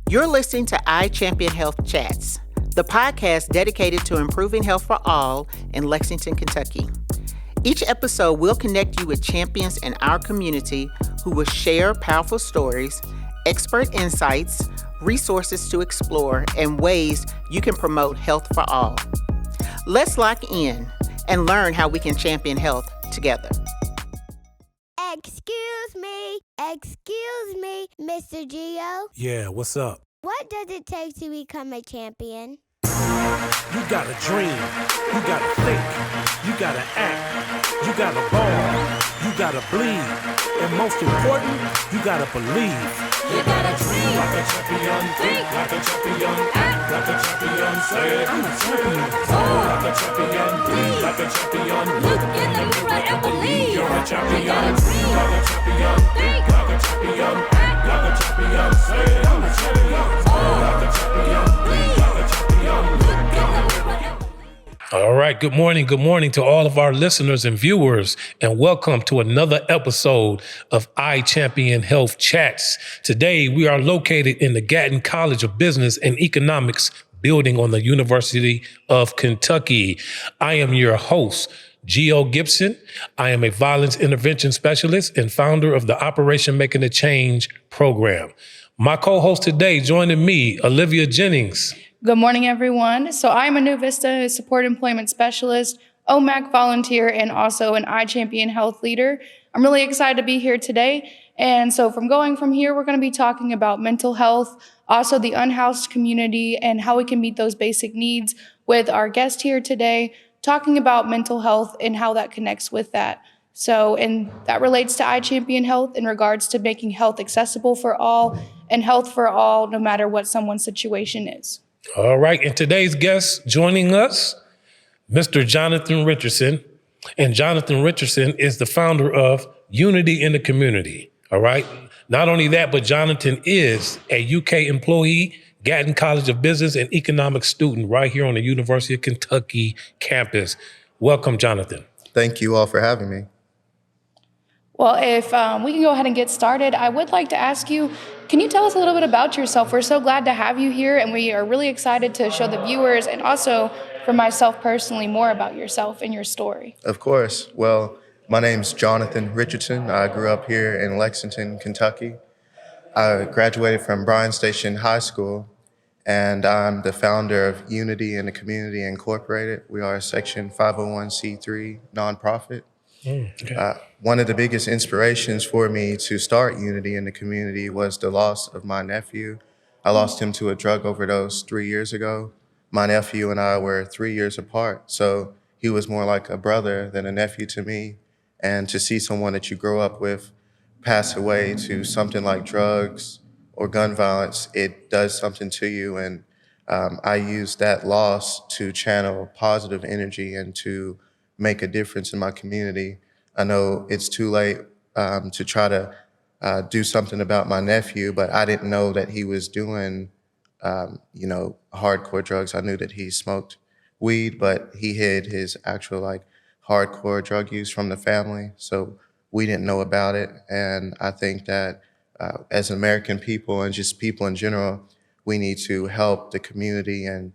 You're listening to IChampionHealth Chats, the podcast dedicated to improving health for all in Lexington, Kentucky. Each episode will connect you with champions in our community who will share powerful stories, expert insights, resources to explore, and ways you can promote health for all. Let's lock in and learn how we can champion health together. Excuse me, Mr. Gio. Yeah, what's up? What does it take to become a champion? You gotta dream, you gotta think, you gotta act, you gotta ball, you gotta bleed, and most important, you gotta believe. You gotta dream like a champion, think like a champion, act like a champion, say I'm a champion. soar Like a champion, bleed like a champion, look in the mirror and believe. you're a champion. You gotta dream Like a champion, think like a champion, act like a champion, say I'm a champion. Like a champion, bleed like a champion. look in the mirror and believe. All right, good morning to all of our listeners and viewers, and welcome to another episode of IChampionHealth Chats. Today, we are located in the Gatton College of Business and Economics building on the University of Kentucky. I am your host, Gibson. I am a violence intervention specialist and founder of the Operation Making a Change program. My co-host today, joining me, Olivia Jennings. Good morning, everyone. So I'm a new Vista support employment specialist, OMAC volunteer, and also an IChampionHealth leader. I'm really excited to be here today. And so from here, we're going to be talking about mental health, also the unhoused community, and how we can meet those basic needs with our guest here today, talking about mental health and how that connects with that. So, and that relates to IChampionHealth in regards to making health accessible for all and health for all, no matter what someone's situation is. All right, and today's guest joining us, Mr. Jonathan Richardson. And Jonathan Richardson is the founder of Unity in the Community, all right? Not only that, but Jonathan is a UK employee, Gatton College of Business and Economics student right here on the University of Kentucky campus. Welcome, Jonathan. Thank you all for having me. Well, if we can go ahead and get started, I would like to ask you, can you tell us a little bit about yourself? We're so glad to have you here, and we are really excited to show the viewers and also for myself personally more about yourself and your story. Of course. Well, my name's Jonathan Richardson. I grew up here in Lexington, Kentucky. I graduated from Bryan Station High School, and I'm the founder of Unity in the Community Incorporated. We are a Section 501c3 nonprofit. Okay. One of the biggest inspirations for me to start Unity in the Community was the loss of my nephew. I lost him to a drug overdose 3 years ago. My nephew and I were 3 years apart, so he was more like a brother than a nephew to me. And to see someone that you grow up with pass away to something like drugs or gun violence, it does something to you. And I used that loss to channel positive energy and to make a difference in my community. I know it's too late to try to do something about my nephew, but I didn't know that he was doing, hardcore drugs. I knew that he smoked weed, but he hid his actual hardcore drug use from the family. So we didn't know about it. And I think that as American people and just people in general, we need to help the community, and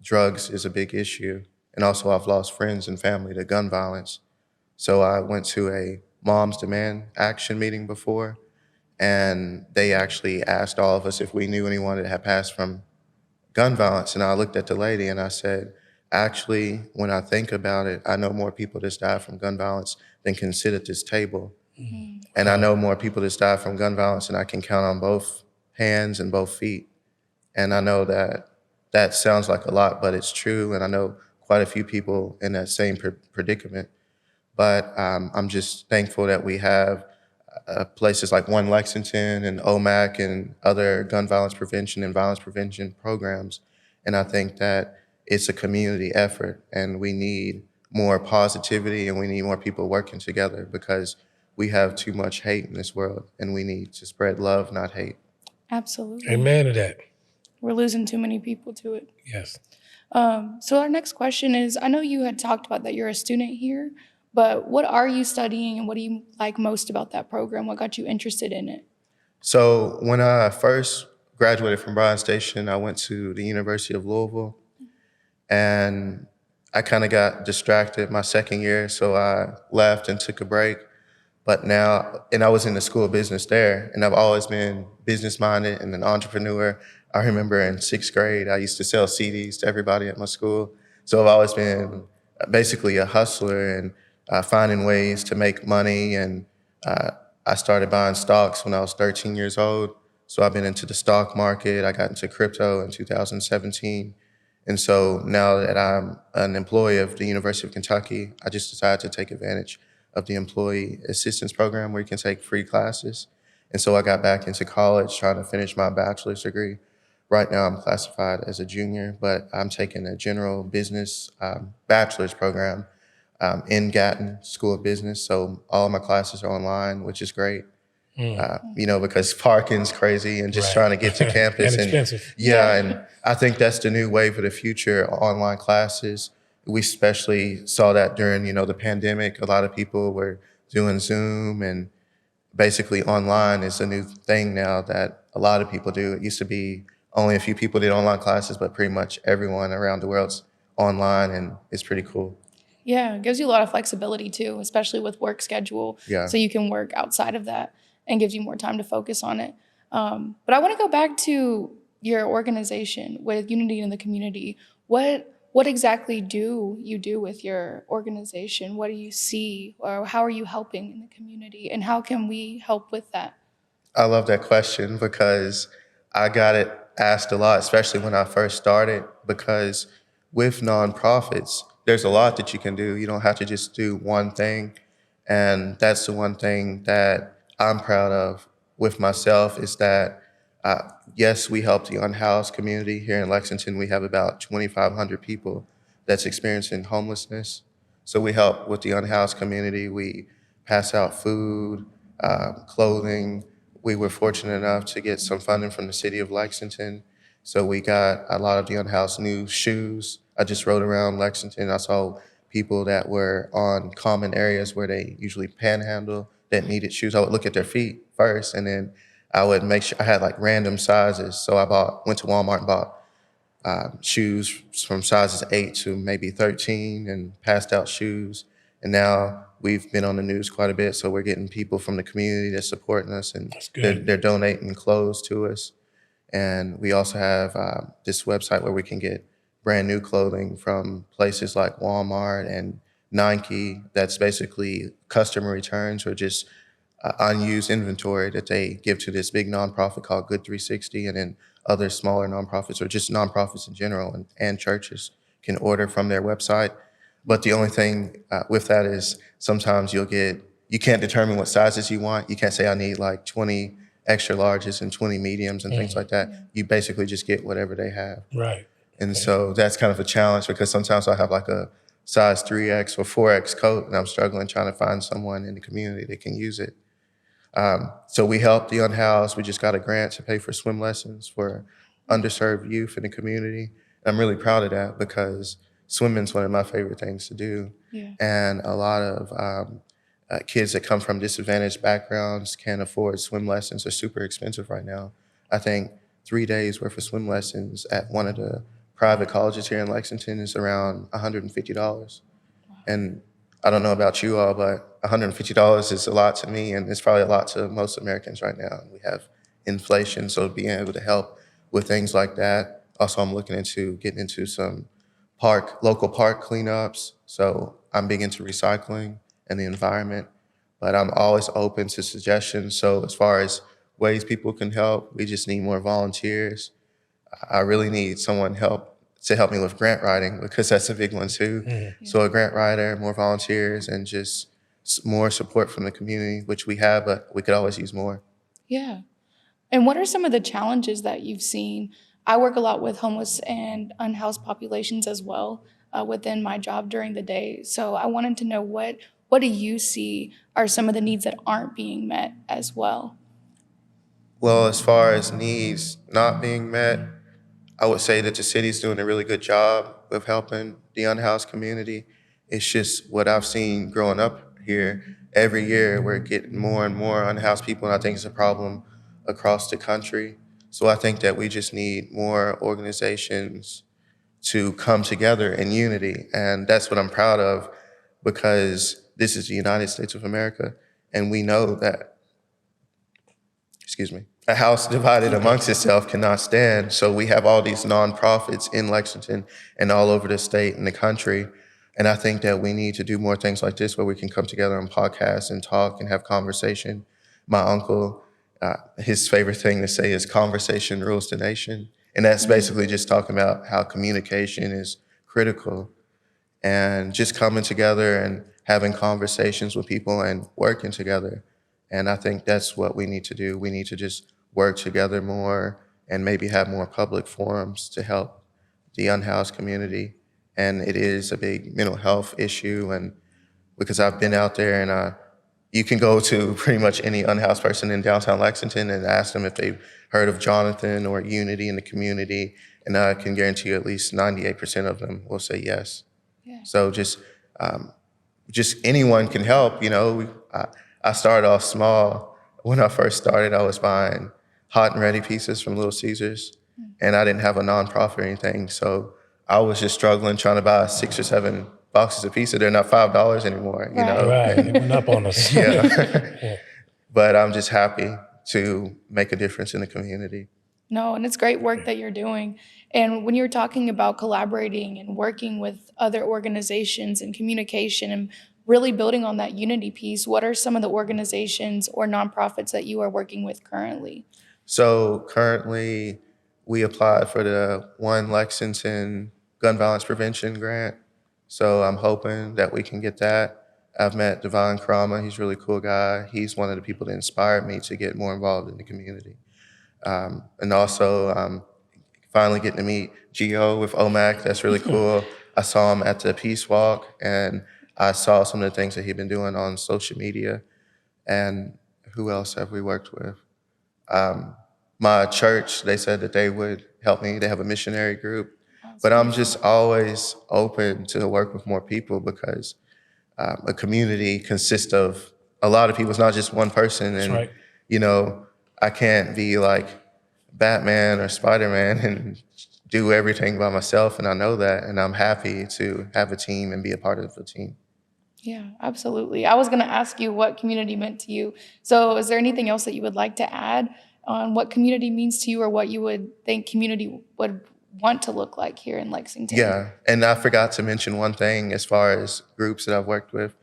drugs is a big issue. And also I've lost friends and family to gun violence. So I went to a Moms Demand Action meeting before, and they actually asked all of us if we knew anyone that had passed from gun violence. And I looked at the lady and I said, actually, when I think about it, I know more people that's died from gun violence than can sit at this table. Mm-hmm. And I know more people that's died from gun violence than I can count on both hands and both feet. And I know that sounds like a lot, but it's true. And I know quite a few people in that same predicament. But I'm just thankful that we have places like One Lexington and OMAC and other gun violence prevention and violence prevention programs. And I think that it's a community effort, and we need more positivity, and we need more people working together, because we have too much hate in this world, and we need to spread love, not hate. Absolutely. Amen to that. We're losing too many people to it. Yes. So our next question is, I know you had talked about that you're a student here, but what are you studying and what do you like most about that program? What got you interested in it? So when I first graduated from Bryan Station. I went to the University of Louisville, and I kind of got distracted my second year, so I left and took a break. But now, and I was in the school of business there, and I've always been business-minded and an entrepreneur. I remember in sixth grade, I used to sell CDs to everybody at my school. So I've always been basically a hustler and finding ways to make money. And I started buying stocks when I was 13 years old. So I've been into the stock market. I got into crypto in 2017. And so now that I'm an employee of the University of Kentucky, I just decided to take advantage of the employee assistance program where you can take free classes. And so I got back into college trying to finish my bachelor's degree. Right now I'm classified as a junior, but I'm taking a general business bachelor's program in Gatton School of Business. So all of my classes are online, which is great. Because parking's crazy and just trying to get to campus. And expensive. And I think that's the new wave of the future, online classes. We especially saw that during, the pandemic. A lot of people were doing Zoom, and basically online is a new thing now that a lot of people do. It used to be only a few people did online classes, but pretty much everyone around the world's online, and it's pretty cool. Yeah, it gives you a lot of flexibility too, especially with work schedule. Yeah. So you can work outside of that and gives you more time to focus on it. But I want to go back to your organization with Unity in the Community. What exactly do you do with your organization? What do you see, or how are you helping in the community, and how can we help with that? I love that question because I got it asked a lot, especially when I first started, because with nonprofits, there's a lot that you can do. You don't have to just do one thing. And that's the one thing that I'm proud of with myself is that, yes, we help the unhoused community. Here in Lexington, we have about 2,500 people that's experiencing homelessness. So we help with the unhoused community. We pass out food, clothing. We were fortunate enough to get some funding from the city of Lexington. So we got a lot of the unhoused new shoes. I just rode around Lexington. I saw people that were on common areas where they usually panhandle that needed shoes. I would look at their feet first, and then I would make sure I had like random sizes. So I went to Walmart and bought shoes from sizes 8 to maybe 13 and passed out shoes. And now we've been on the news quite a bit, so we're getting people from the community that's supporting us, and they're donating clothes to us. And we also have this website where we can get brand new clothing from places like Walmart and Nike. That's basically customer returns or just unused inventory that they give to this big nonprofit called Good 360, and then other smaller nonprofits or just nonprofits in general and churches can order from their website. But the only thing with that is sometimes you can't determine what sizes you want. You can't say I need like 20 extra larges and 20 mediums and things like that. You basically just get whatever they have. Right. And so that's kind of a challenge because sometimes I have like a size 3X or 4X coat and I'm struggling trying to find someone in the community that can use it. So we help the unhoused. We just got a grant to pay for swim lessons for underserved youth in the community. I'm really proud of that because swimming's one of my favorite things to do. Yeah. And a lot of kids that come from disadvantaged backgrounds can't afford swim lessons. They're super expensive right now. I think 3 days worth of swim lessons at one of the private colleges here in Lexington is around $150. And I don't know about you all, but $150 is a lot to me, and it's probably a lot to most Americans right now. We have inflation, so being able to help with things like that. Also, I'm looking into getting into some local park cleanups. So I'm big into recycling and the environment, but I'm always open to suggestions. So as far as ways people can help, we just need more volunteers. I really need someone to help me with grant writing because that's a big one too. Mm-hmm. So a grant writer, more volunteers, and just more support from the community, which we have, but we could always use more. Yeah. And what are some of the challenges that you've seen? I work a lot with homeless and unhoused populations as well within my job during the day. So I wanted to know what do you see are some of the needs that aren't being met as well? Well, as far as needs not being met, I would say that the city's doing a really good job of helping the unhoused community. It's just what I've seen growing up here. Every year we're getting more and more unhoused people, and I think it's a problem across the country. So I think that we just need more organizations to come together in unity. And that's what I'm proud of, because this is the United States of America. And we know that, a house divided amongst itself cannot stand. So we have all these nonprofits in Lexington and all over the state and the country. And I think that we need to do more things like this where we can come together on podcasts and talk and have conversation. My uncle, his favorite thing to say is conversation rules the nation. And that's basically just talking about how communication is critical, and just coming together and having conversations with people and working together. And I think that's what we need to do. We need to just work together more and maybe have more public forums to help the unhoused community. And it is a big mental health issue. And because I've been out there, and you can go to pretty much any unhoused person in downtown Lexington and ask them if they've heard of Jonathan or Unity in the community. And I can guarantee you at least 98% of them will say yes. Yeah. So just anyone can help. I started off small. When I first started, I was buying hot and ready pizzas from Little Caesars, and I didn't have a nonprofit or anything. So I was just struggling trying to buy 6 or 7 boxes of pizza. They're not $5 anymore, you know? Right, it went up on us. Yeah. But I'm just happy to make a difference in the community. No, and it's great work that you're doing. And when you're talking about collaborating and working with other organizations and communication and really building on that unity piece, what are some of the organizations or nonprofits that you are working with currently? So currently, we applied for the One Lexington Gun Violence Prevention Grant. So I'm hoping that we can get that. I've met Devon Krama. He's a really cool guy. He's one of the people that inspired me to get more involved in the community. And also finally getting to meet Gio with OMAC. That's really cool. I saw him at the Peace Walk, and I saw some of the things that he'd been doing on social media. And who else have we worked with? My church, they said that they would help me. They have a missionary group. But I'm just always open to work with more people, because a community consists of a lot of people. It's not just one person. And, right. I can't be like Batman or Spider-Man and do everything by myself. And I know that. And I'm happy to have a team and be a part of a team. Yeah, absolutely. I was going to ask you what community meant to you. So is there anything else that you would like to add on what community means to you, or what you would think community would want to look like here in Lexington? Yeah, and I forgot to mention one thing as far as groups that I've worked with.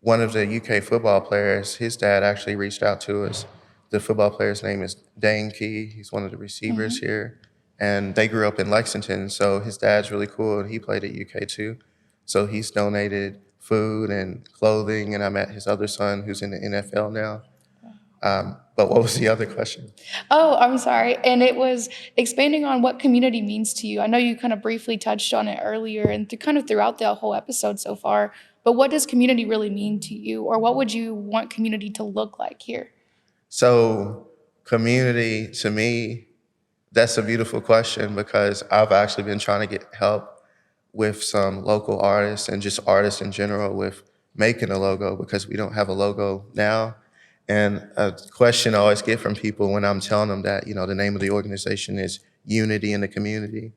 One of the UK football players, his dad actually reached out to us. The football player's name is Dane Key. He's one of the receivers here. And they grew up in Lexington, so his dad's really cool. He played at UK too. So he's donated food and clothing, and I met his other son who's in the NFL now. But what was the other question? Oh, I'm sorry. And it was expanding on what community means to you. I know you kind of briefly touched on it earlier and kind of throughout the whole episode so far, but what does community really mean to you, or what would you want community to look like here? So community, to me, that's a beautiful question, because I've actually been trying to get help with some local artists and just artists in general with making a logo, because we don't have a logo now. And a question I always get from people when I'm telling them that, the name of the organization is Unity in the Community.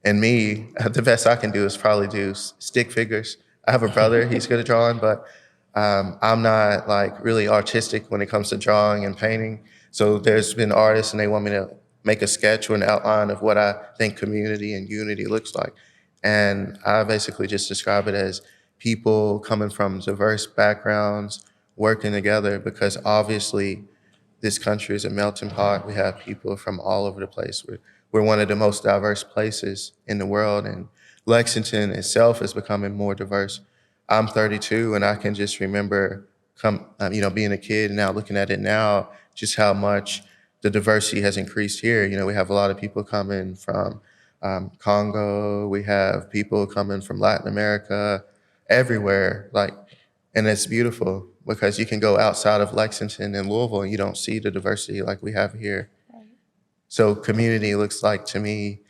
And me, the best I can do is probably do stick figures. I have a brother, he's good at drawing, but I'm not like really artistic when it comes to drawing and painting. So there's been artists and they want me to make a sketch or an outline of what I think community and unity looks like. And I basically just describe it as people coming from diverse backgrounds, working together, because obviously this country is a melting pot. We have people from all over the place. We're one of the most diverse places in the world, and Lexington itself is becoming more diverse. I'm 32, and I can just remember being a kid, and now looking at it now, just how much the diversity has increased here. We have a lot of people coming from Congo. We have people coming from Latin America, everywhere. And it's beautiful, because you can go outside of Lexington and Louisville and you don't see the diversity like we have here. Right. So community looks like, to me,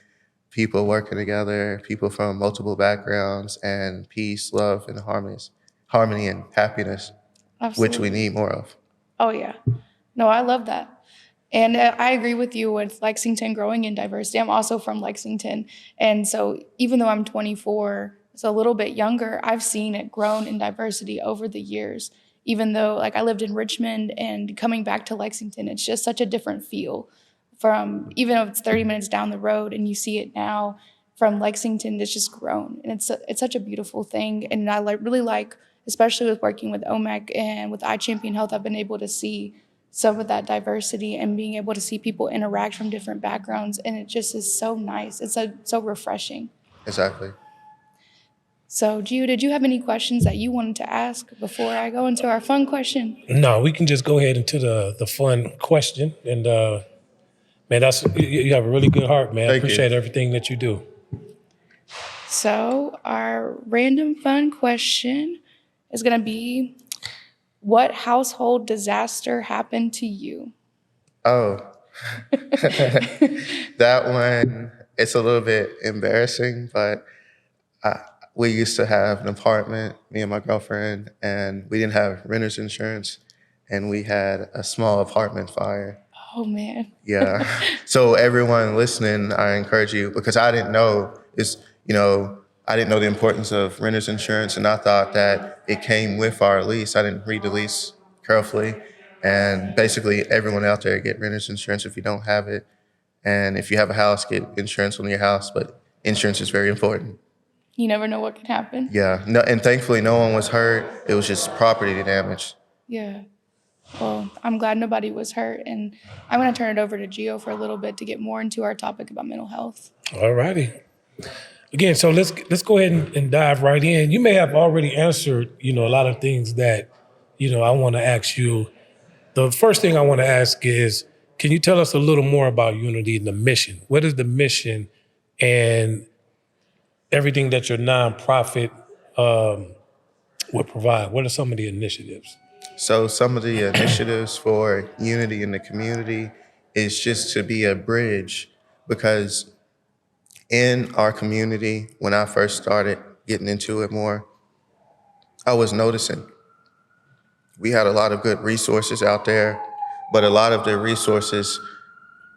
people working together, people from multiple backgrounds, and peace, love, and harmony and happiness, Absolutely. which we need more of. Oh, yeah. No, I love that. And I agree with you with Lexington growing in diversity. I'm also from Lexington. And so even though I'm 24, so a little bit younger, I've seen it grown in diversity over the years. Even though like I lived in Richmond and coming back to Lexington, it's just such a different feel from, even though it's 30 minutes down the road and you see it now from Lexington, it's just grown. And it's such a beautiful thing. And I really like, especially with working with OMAC and with IChampionHealth, I've been able to see some of that diversity and being able to see people interact from different backgrounds. And it just is so nice. It's so refreshing. Exactly. So, Gio, did you have any questions that you wanted to ask before I go into our fun question? No, we can just go ahead into the fun question. And man, you have a really good heart, man. I Thank you. appreciate everything that you do. So our random fun question is going to be, what household disaster happened to you? Oh, that one, it's a little bit embarrassing, but we used to have an apartment, me and my girlfriend, and we didn't have renter's insurance, and we had a small apartment fire. Oh, man. Yeah. So everyone listening, I encourage you, because I didn't know I didn't know the importance of renter's insurance, and I thought that it came with our lease. I didn't read the lease carefully. And basically, everyone out there, get renter's insurance if you don't have it. And if you have a house, get insurance on your house. But insurance is very important. You never know what can happen. Yeah. No, and thankfully, no one was hurt. It was just property damage. Yeah. Well, I'm glad nobody was hurt. And I'm going to turn it over to Gio for a little bit to get more into our topic about mental health. All righty. Again, so let's go ahead and dive right in. You may have already answered, a lot of things that, I want to ask you. The first thing I want to ask is, can you tell us a little more about Unity and the mission? What is the mission and everything that your nonprofit would provide? What are some of the initiatives? So some of the initiatives for Unity in the community is just to be a bridge, because in our community, when I first started getting into it more, I was noticing we had a lot of good resources out there, but a lot of the resources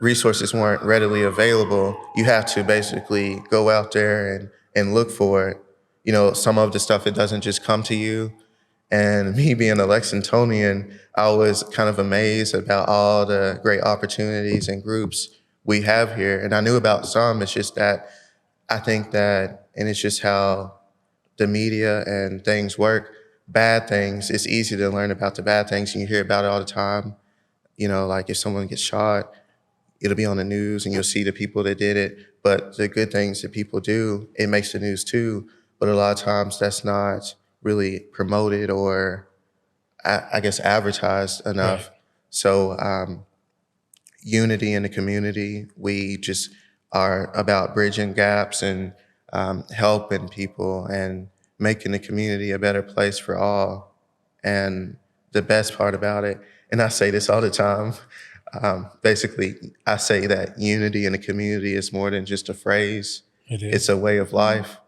weren't readily available. You have to basically go out there and look for it. Some of the stuff, it doesn't just come to you. And me being a Lexingtonian, I was kind of amazed about all the great opportunities and groups we have here. And I knew about some. It's just that I think that, and it's just how the media and things work, bad things, it's easy to learn about the bad things, and you hear about it all the time. Like if someone gets shot, it'll be on the news and you'll see the people that did it. But the good things that people do, it makes the news too. But a lot of times that's not really promoted or, I guess, advertised enough. Right. So Unity in the community, we just are about bridging gaps and helping people and making the community a better place for all. And the best part about it, and I say this all the time, basically, I say that unity in the community is more than just a phrase. It's a way of life.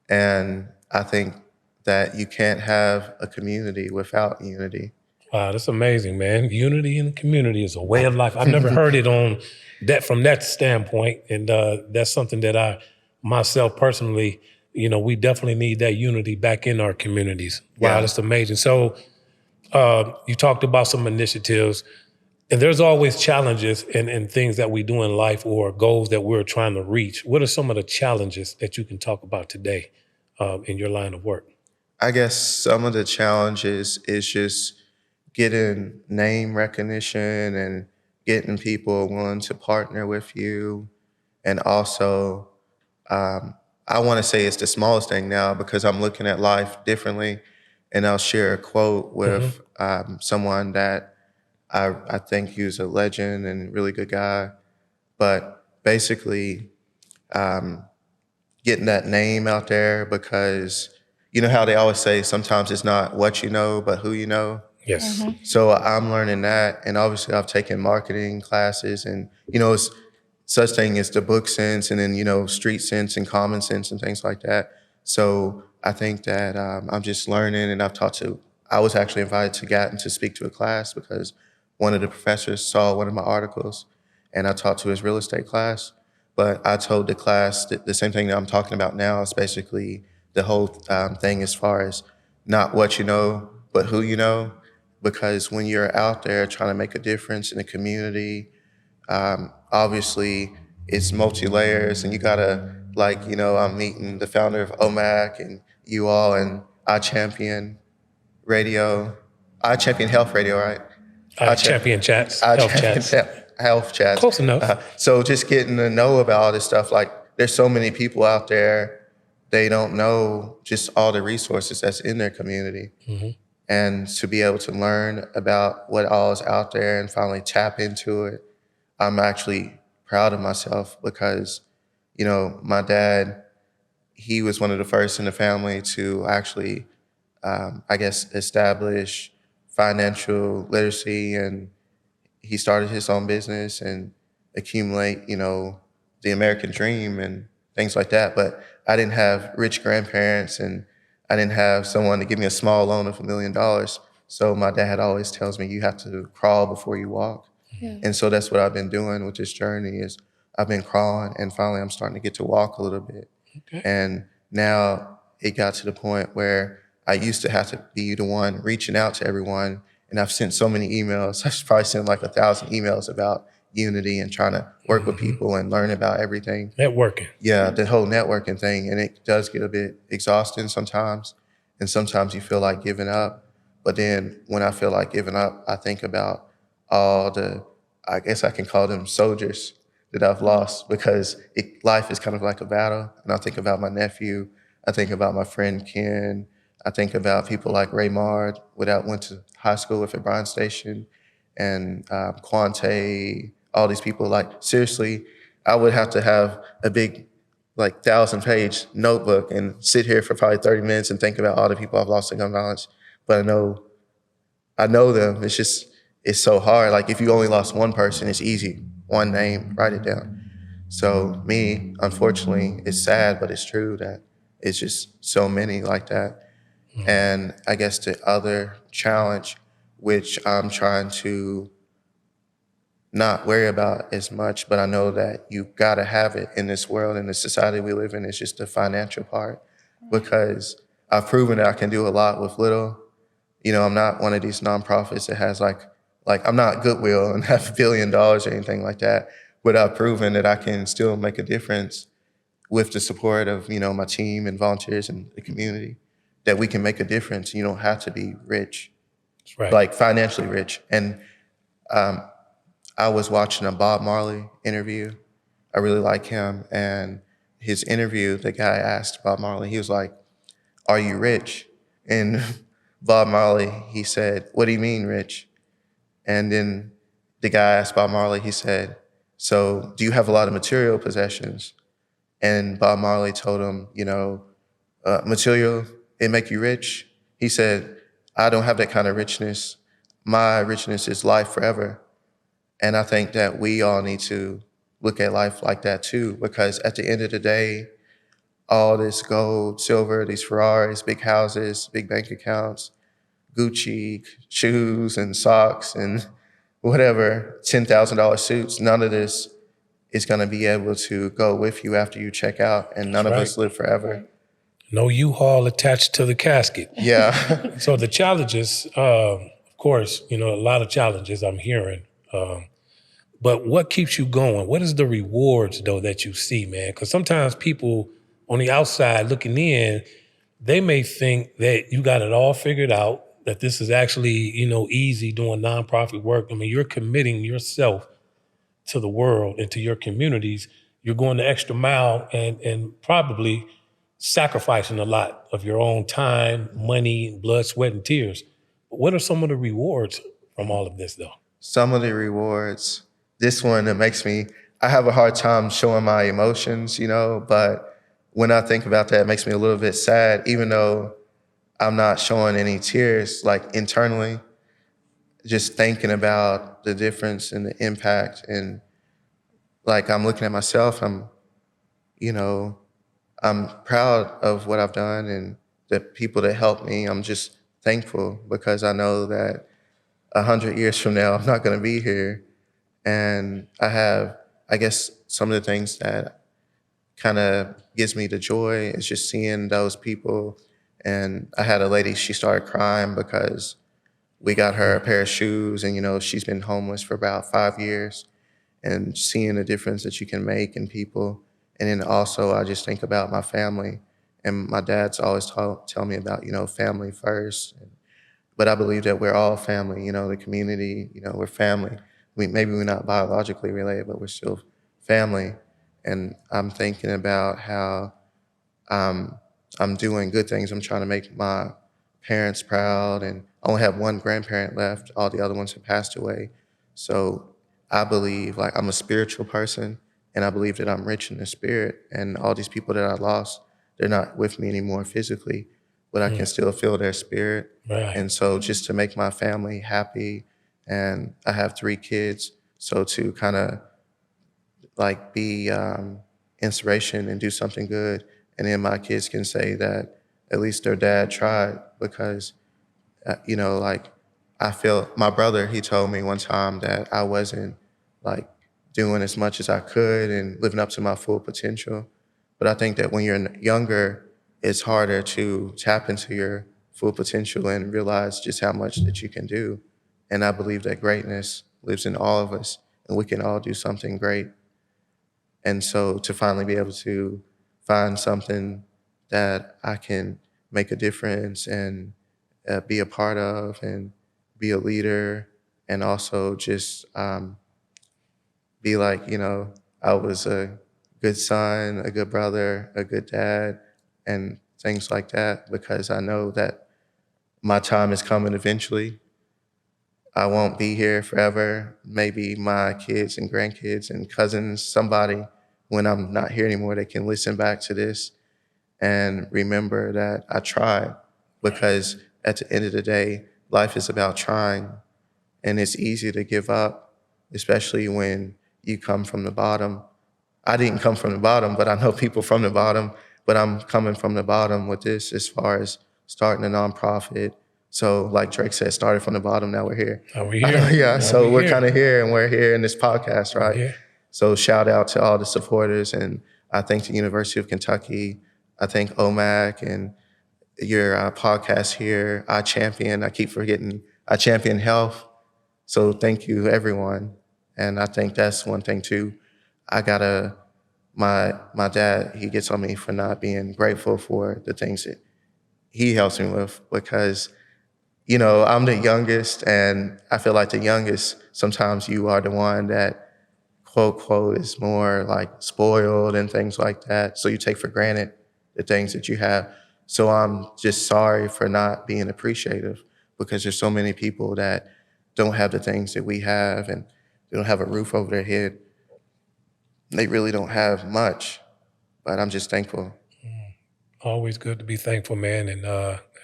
And I think that you can't have a community without unity. Wow, that's amazing, man. Unity in the community is a way of life. I've never heard it from that standpoint. And that's something that I, myself personally, we definitely need that unity back in our communities. Wow, That's amazing. So you talked about some initiatives, and there's always challenges and things that we do in life or goals that we're trying to reach. What are some of the challenges that you can talk about today in your line of work? I guess some of the challenges is just getting name recognition and getting people willing to partner with you. And also, I want to say it's the smallest thing now because I'm looking at life differently. And I'll share a quote with someone that I think he was a legend and a really good guy. But basically, getting that name out there, because you know how they always say sometimes it's not what you know, but who you know? Yes. So I'm learning that. And obviously I've taken marketing classes and, it's such thing as the book sense and then, street sense and common sense and things like that. So I think that I'm just learning, and I was actually invited to Gatton to speak to a class because one of the professors saw one of my articles, and I taught to his real estate class. But I told the class that the same thing that I'm talking about now is basically the whole thing as far as not what you know, but who you know. Because when you're out there trying to make a difference in the community, obviously it's multi-layers, and you gotta, like, I'm meeting the founder of OMAC and you all and Radio, IChampionHealth Radio, right? Champion Chats, I Health champion Chats. Health Chats. Close enough. So just getting to know about all this stuff, like there's so many people out there, they don't know just all the resources that's in their community. And to be able to learn about what all is out there and finally tap into it, I'm actually proud of myself because, my dad, he was one of the first in the family to actually, establish financial literacy, and he started his own business and accumulate, the American dream and things like that. But I didn't have rich grandparents, and I didn't have someone to give me a small loan of $1 million. So my dad always tells me, you have to crawl before you walk. Yeah. And so that's what I've been doing with this journey is I've been crawling, and finally I'm starting to get to walk a little bit. Okay. And now it got to the point where I used to have to be the one reaching out to everyone. And I've sent so many emails. I've probably sent like 1,000 emails about unity and trying to work with people and learn about everything. Networking. Yeah, the whole networking thing. And it does get a bit exhausting sometimes. And sometimes you feel like giving up. But then when I feel like giving up, I think about all the, I guess I can call them soldiers that I've lost, because life is kind of like a battle. And I think about my nephew. I think about my friend Ken. I think about people like Ray Mard, went to high school with at Bryan Station, and Quante, all these people. Like, seriously, I would have to have a big, 1,000-page notebook and sit here for probably 30 minutes and think about all the people I've lost to gun violence. But I know them. It's so hard. Like, if you only lost one person, it's easy. One name, write it down. So me, unfortunately, it's sad, but it's true that it's just so many like that. And I guess the other challenge, which I'm trying to not worry about as much, but I know that you gotta have it in this world, in the society we live in, is just the financial part. Because I've proven that I can do a lot with little. I'm not one of these nonprofits that has like I'm not Goodwill and have $1 billion or anything like that, but I've proven that I can still make a difference with the support of, my team and volunteers and the community, that we can make a difference. You don't have to be rich, That's right. like financially rich. And I was watching a Bob Marley interview. I really like him. And his interview, the guy asked Bob Marley, he was like, "Are you rich?" And Bob Marley, he said, "What do you mean rich?" And then the guy asked Bob Marley, he said, "So do you have a lot of material possessions?" And Bob Marley told him, material, it make you rich? He said, "I don't have that kind of richness. My richness is life forever." And I think that we all need to look at life like that too, because at the end of the day, all this gold, silver, these Ferraris, big houses, big bank accounts, Gucci shoes and socks and whatever, $10,000 suits, none of this is going to be able to go with you after you check out, and none of us live forever. No U-Haul attached to the casket. Yeah. So the challenges, of course, a lot of challenges I'm hearing. But what keeps you going? What is the rewards, though, that you see, man? Because sometimes people on the outside looking in, they may think that you got it all figured out, that this is actually, easy doing nonprofit work. I mean, you're committing yourself to the world and to your communities. You're going the extra mile and probably sacrificing a lot of your own time, money, blood, sweat, and tears. What are some of the rewards from all of this, though? Some of the rewards, this one, I have a hard time showing my emotions, but when I think about that, it makes me a little bit sad, even though I'm not showing any tears, like internally, just thinking about the difference and the impact. And like, I'm looking at myself, I'm proud of what I've done and the people that helped me. I'm just thankful because I know that 100 years from now, I'm not going to be here. And I guess some of the things that kind of gives me the joy is just seeing those people. And I had a lady, she started crying because we got her a pair of shoes, and, she's been homeless for about 5 years, and seeing the difference that you can make in people. And then also I just think about my family, and my dad's always tell me about, family first. But I believe that we're all family, the community, we're family. Maybe we're not biologically related, but we're still family. And I'm thinking about how I'm doing good things. I'm trying to make my parents proud, and I only have one grandparent left. All the other ones have passed away. So I believe, like, I'm a spiritual person, and I believe that I'm rich in the spirit. And all these people that I lost, they're not with me anymore physically, but I can still feel their spirit. Right. And so just to make my family happy, and I have 3 kids, so to kind of like be inspiration and do something good. And then my kids can say that at least their dad tried, because, like, I feel, my brother, he told me one time that I wasn't like doing as much as I could and living up to my full potential. But I think that when you're younger, it's harder to tap into your full potential and realize just how much that you can do. And I believe that greatness lives in all of us, and we can all do something great. And so to finally be able to find something that I can make a difference and be a part of, and be a leader, and also just be like, I was a good son, a good brother, a good dad, and things like that, because I know that my time is coming eventually. I won't be here forever. Maybe my kids and grandkids and cousins, somebody, when I'm not here anymore, they can listen back to this and remember that I tried. Because at the end of the day, life is about trying, and it's easy to give up, especially when you come from the bottom. I didn't come from the bottom, but I know people from the bottom, but I'm coming from the bottom with this as far as starting a nonprofit. So like Drake said, started from the bottom, now we're here. Are we here? Yeah, so we're here. kind of here, and we're here in this podcast, right? Yeah. So shout out to all the supporters, and I thank the University of Kentucky. I thank OMAC and your podcast here, I keep forgetting, IChampionHealth. So thank you, everyone. And I think that's one thing too. My dad, he gets on me for not being grateful for the things that he helps me with, because, I'm the youngest, and I feel like the youngest, sometimes you are the one that, quote, is more like spoiled and things like that. So you take for granted the things that you have. So I'm just sorry for not being appreciative, because there's so many people that don't have the things that we have, and they don't have a roof over their head. They really don't have much, but I'm just thankful. Always good to be thankful, man, and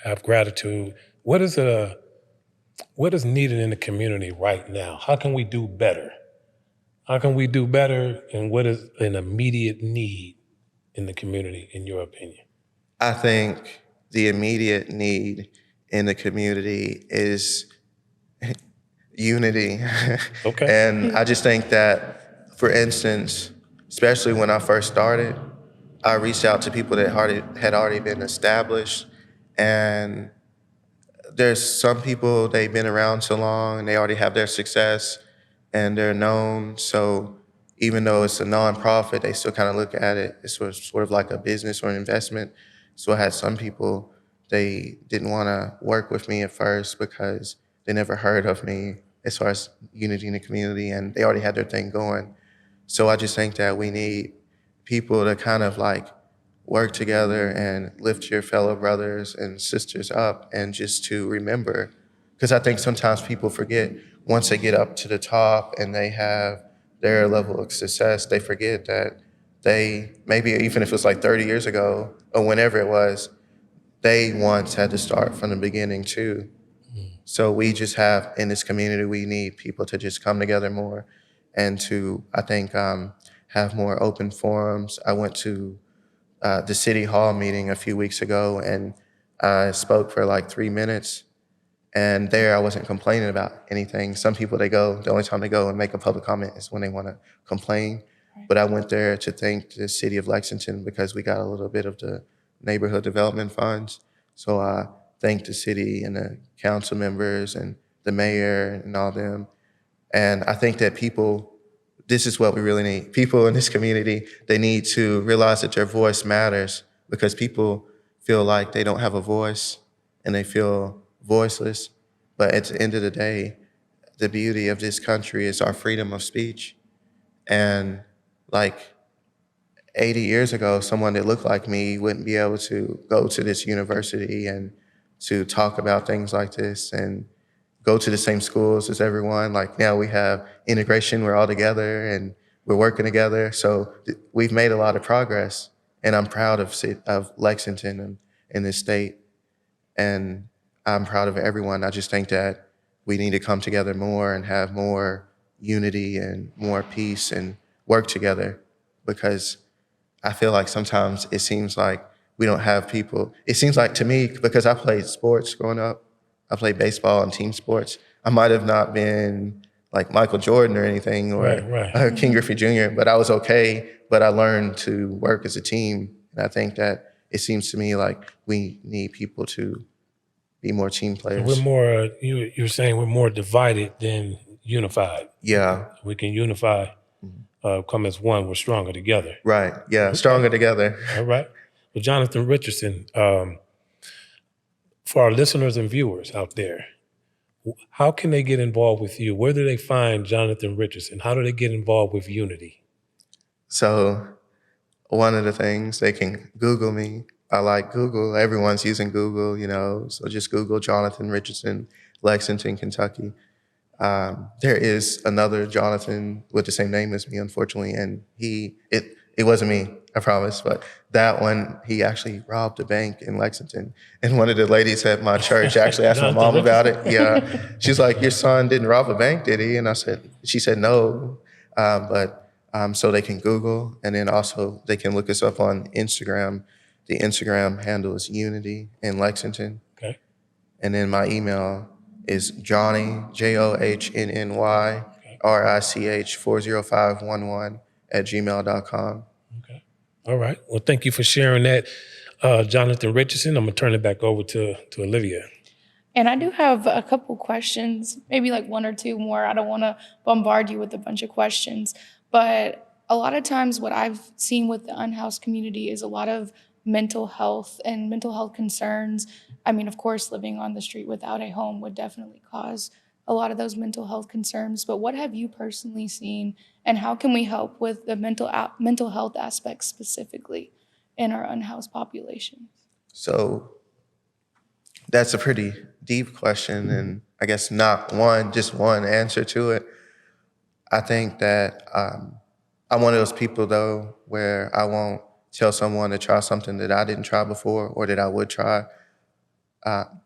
have gratitude. What is needed in the community right now? How can we do better? How can we do better, and what is an immediate need in the community, in your opinion? I think the immediate need in the community is unity. Okay. And I just think that, for instance, especially when I first started, I reached out to people that had already been established. And there's some people, they've been around so long and they already have their success and they're known. So even though it's a nonprofit, they still kind of look at it as sort of like a business or an investment. So I had some people, they didn't want to work with me at first because they never heard of me as far as unity in the community, and they already had their thing going. So I just think that we need people to kind of like work together and lift your fellow brothers and sisters up, and just to remember, because I think sometimes people forget, once they get up to the top and they have their level of success, they forget that they, maybe even if it was like 30 years ago or whenever it was, they once had to start from the beginning too. So we just have, in this community, we need people to just come together more and to, I think, have more open forums. I went to the city hall meeting a few weeks ago, and I spoke for like 3 minutes, And there I wasn't complaining about anything. Some people, the only time they go and make a public comment is when they want to complain. Right. But I went there to thank the city of Lexington because we got a little bit of the neighborhood development funds. So I thanked the city and the council members and the mayor and all them. And I think that this is what we really need. People in this community, they need to realize that their voice matters, because people feel like they don't have a voice and they feel voiceless. But at the end of the day, the beauty of this country is our freedom of speech. And like 80 years ago, someone that looked like me wouldn't be able to go to this university and to talk about things like this and go to the same schools as everyone. Like now we have integration, we're all together and we're working together. So we've made a lot of progress, and I'm proud of Lexington and in this state. And I'm proud of everyone. I just think that we need to come together more and have more unity and more peace and work together, because I feel like sometimes it seems like we don't have people. It seems like to me, because I played sports growing up, I played baseball and team sports. I might have not been like Michael Jordan or anything, or Right. King Griffey Jr., but I was okay. But I learned to work as a team. And I think that it seems to me like we need people to be more team players. We're more, you're saying we're more divided than unified. Yeah. We can unify, come as one, we're stronger together. Right. Yeah. Stronger together. All right. Well, Jonathan Richardson, for our listeners and viewers out there, how can they get involved with you? Where do they find Jonathan Richardson? How do they get involved with Unity? So one of the things, they can Google me. I like Google. Everyone's using Google, so just Google Jonathan Richardson, Lexington, Kentucky. There is another Jonathan with the same name as me, unfortunately, and it wasn't me, I promise, but that one, he actually robbed a bank in Lexington. And one of the ladies at my church actually asked my mom about it. Yeah, she's like, "Your son didn't rob a bank, did he?" And she said no, so they can Google, and then also they can look us up on Instagram. The Instagram handle is Unity in Lexington. Okay. And then my email is Johnny, JOHNNY, RICH 40511 @gmail.com. Okay. All right. Well, thank you for sharing that, Jonathan Richardson. I'm going to turn it back over to Olivia. And I do have a couple questions, maybe like one or two more. I don't want to bombard you with a bunch of questions, but a lot of times what I've seen with the unhoused community is a lot of mental health and mental health concerns. I mean, of course, living on the street without a home would definitely cause a lot of those mental health concerns. But what have you personally seen, and how can we help with the mental health aspects specifically in our unhoused population? So that's a pretty deep question, and I guess not just one answer to it. I think that I'm one of those people, though, where I won't tell someone to try something that I didn't try before or that I would try.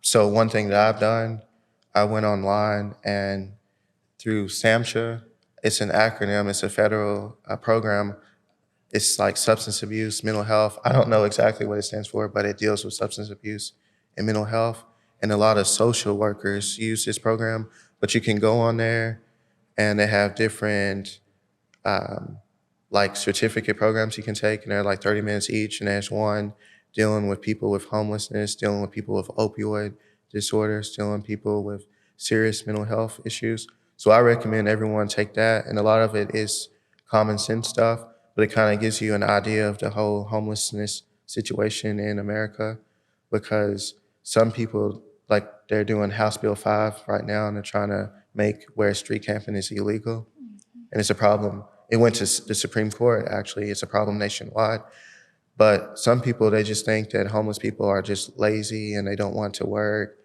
So one thing that I've done, I went online and through SAMHSA, it's an acronym, it's a federal program. It's like substance abuse, mental health. I don't know exactly what it stands for, but it deals with substance abuse and mental health. And a lot of social workers use this program, but you can go on there and they have different like certificate programs you can take, and they're like 30 minutes each. And there's one dealing with people with homelessness, dealing with people with opioid disorders, dealing with people with serious mental health issues. So I recommend everyone take that. And a lot of it is common sense stuff, but it kind of gives you an idea of the whole homelessness situation in America, because some people, like they're doing House Bill 5 right now, and they're trying to make where street camping is illegal. And it's a problem. It went to the Supreme Court, actually. It's a problem nationwide. But some people, they just think that homeless people are just lazy and they don't want to work.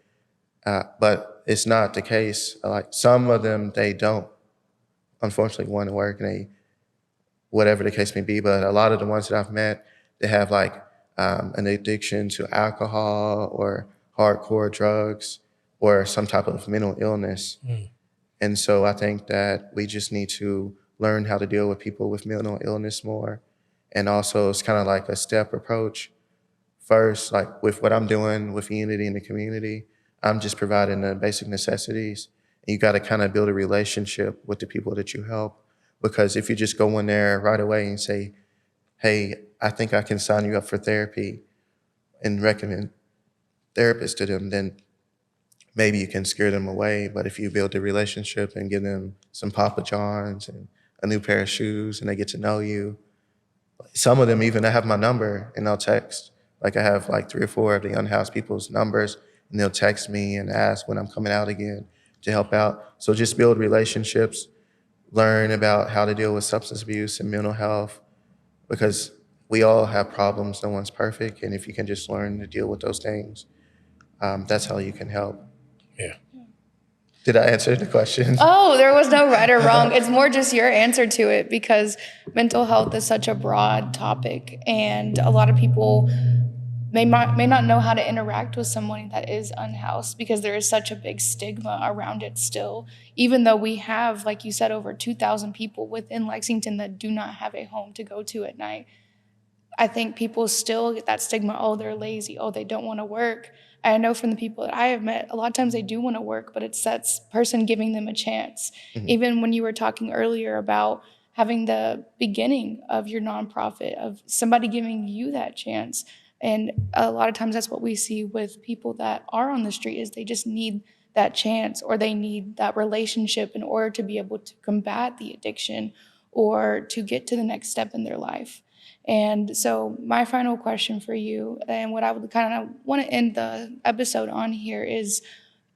But it's not the case. Like some of them, they don't, unfortunately, want to work, and they, whatever the case may be. But a lot of the ones that I've met, they have like an addiction to alcohol or hardcore drugs or some type of mental illness. And so I think that we just need to learn how to deal with people with mental illness more. And also it's kind of like a step approach. First, like with what I'm doing with Unity in the community, I'm just providing the basic necessities. And you got to kind of build a relationship with the people that you help. Because if you just go in there right away and say, hey, I think I can sign you up for therapy and recommend therapists to them, then maybe you can scare them away. But if you build a relationship and give them some Papa Johns and a new pair of shoes and they get to know you, some of them even have my number and they'll text. Like I have like 3 or 4 of the unhoused people's numbers and they'll text me and ask when I'm coming out again to help out. So just build relationships, learn about how to deal with substance abuse and mental health, because we all have problems, no one's perfect. And if you can just learn to deal with those things, that's how you can help. Yeah. Did I answer the question? Oh, there was no right or wrong. It's more just your answer to it, because mental health is such a broad topic, and a lot of people may not know how to interact with someone that is unhoused, because there is such a big stigma around it still. Even though we have, like you said, over 2,000 people within Lexington that do not have a home to go to at night, I think people still get that stigma, oh, they're lazy, oh, they don't want to work. I know from the people that I have met, a lot of times they do want to work, but it's that person giving them a chance. Mm-hmm. Even when you were talking earlier about having the beginning of your nonprofit, of somebody giving you that chance. And a lot of times that's what we see with people that are on the street, is they just need that chance, or they need that relationship in order to be able to combat the addiction or to get to the next step in their life. And so my final question for you, and what I would kind of want to end the episode on here, is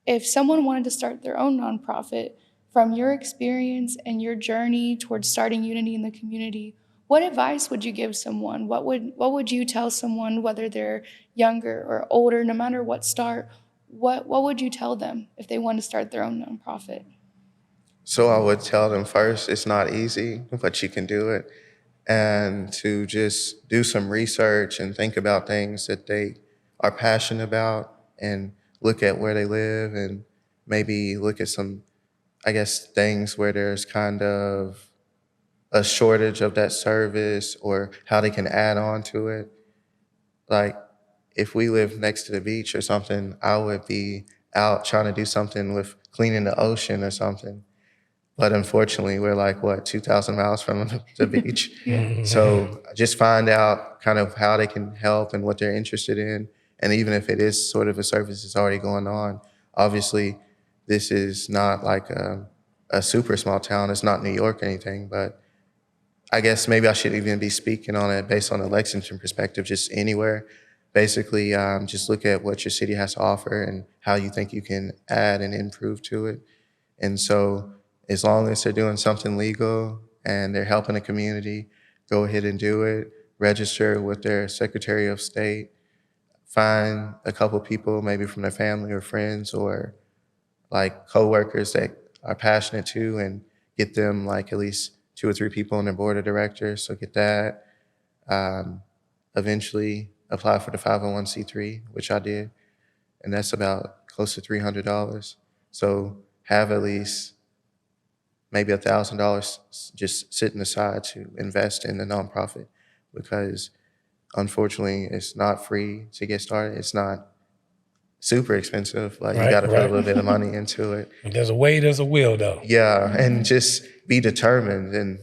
if someone wanted to start their own nonprofit, from your experience and your journey towards starting unity in the community, what advice would you give someone? What would you tell someone, whether they're younger or older, no matter what start, what would you tell them if they want to start their own nonprofit? So I would tell them first, it's not easy, but you can do it. And to just do some research and think about things that they are passionate about, and look at where they live, and maybe look at some, I guess, things where there's kind of a shortage of that service, or how they can add on to it. Like if we live next to the beach or something, I would be out trying to do something with cleaning the ocean or something. But unfortunately, we're like, 2,000 miles from the beach. So just find out kind of how they can help and what they're interested in. And even if it is sort of a service that's already going on, obviously this is not like a super small town. It's not New York or anything, but I guess maybe I should even be speaking on it based on a Lexington perspective, just anywhere. Basically, just look at what your city has to offer and how you think you can add and improve to it. And so as long as they're doing something legal and they're helping the community, go ahead and do it. Register with their Secretary of State. Find a couple people, maybe from their family or friends, or like coworkers that are passionate too, and get them like at least 2 or 3 people on their board of directors. So get that. Eventually apply for the 501c3, which I did. And that's about close to $300. So have at least maybe $1,000 just sitting aside to invest in the nonprofit, because unfortunately it's not free to get started. It's not super expensive. Like you got to put a little bit of money into it. And there's a way, there's a will though. Yeah, and just be determined and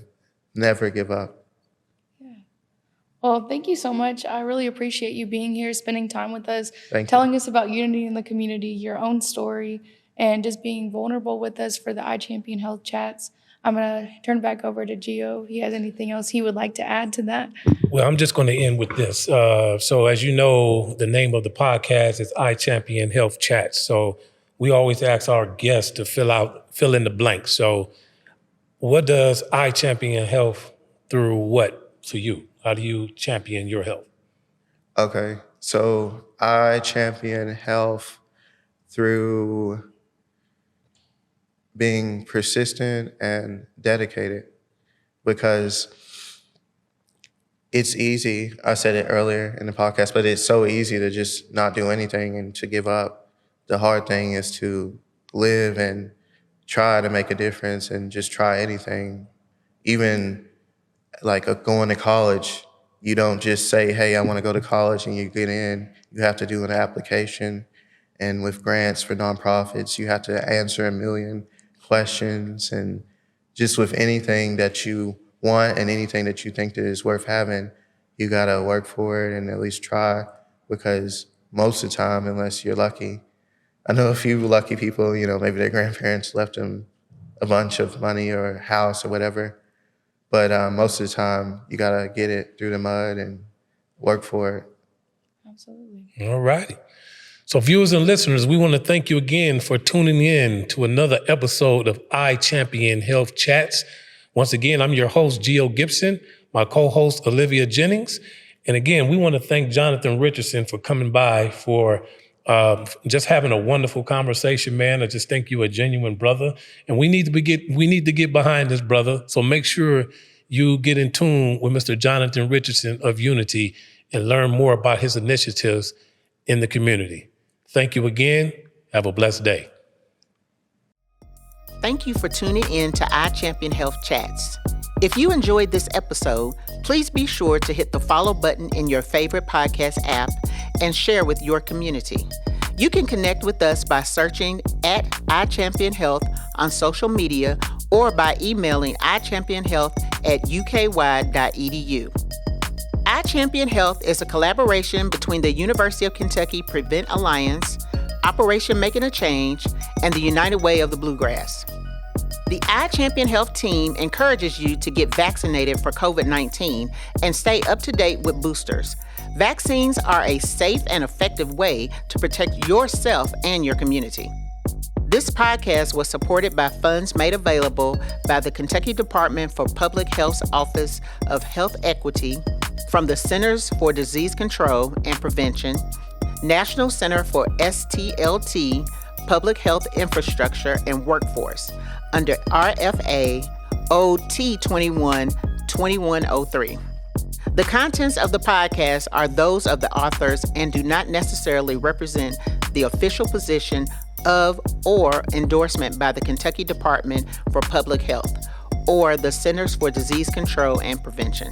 never give up. Yeah. Well, thank you so much. I really appreciate you being here, spending time with us, Telling us about unity in the community, your own story, and just being vulnerable with us for the IChampionHealth chats. I'm going to turn it back over to Gio. If he has anything else he would like to add to that. Well, I'm just going to end with this. So as you know, the name of the podcast is IChampionHealth Chats. So we always ask our guests to fill in the blank. So what does IChampionHealth through what to you? How do you champion your health? Okay, so I champion health through being persistent and dedicated, because it's easy. I said it earlier in the podcast, but it's so easy to just not do anything and to give up. The hard thing is to live and try to make a difference and just try anything. Even like going to college, you don't just say, hey, I want to go to college, and you get in. You have to do an application, And with grants for nonprofits, you have to answer a million questions. And just with anything that you want and anything that you think that is worth having, you got to work for it and at least try, because most of the time, unless you're lucky, I know a few lucky people, maybe their grandparents left them a bunch of money or a house or whatever. But most of the time, you got to get it through the mud and work for it. Absolutely. All righty. So viewers and listeners, we want to thank you again for tuning in to another episode of IChampionHealth Chats. Once again, I'm your host, Gibson, my co-host, Olivia Jennings. And again, we want to thank Jonathan Richardson for coming by for just having a wonderful conversation, man. I just think you're a genuine brother, and we need to get behind this brother. So make sure you get in tune with Mr. Jonathan Richardson of Unity and learn more about his initiatives in the community. Thank you again. Have a blessed day. Thank you for tuning in to IChampionHealth Chats. If you enjoyed this episode, please be sure to hit the follow button in your favorite podcast app and share with your community. You can connect with us by searching at IChampionHealth on social media or by emailing ichampionhealth@uky.edu. IChampionHealth is a collaboration between the University of Kentucky Prevent Alliance, Operation Making a Change, and the United Way of the Bluegrass. The IChampionHealth team encourages you to get vaccinated for COVID-19 and stay up to date with boosters. Vaccines are a safe and effective way to protect yourself and your community. This podcast was supported by funds made available by the Kentucky Department for Public Health's Office of Health Equity, from the Centers for Disease Control and Prevention, National Center for STLT, Public Health Infrastructure and Workforce, under RFA OT 21-2103. The contents of the podcast are those of the authors and do not necessarily represent the official position of or endorsement by the Kentucky Department for Public Health or the Centers for Disease Control and Prevention.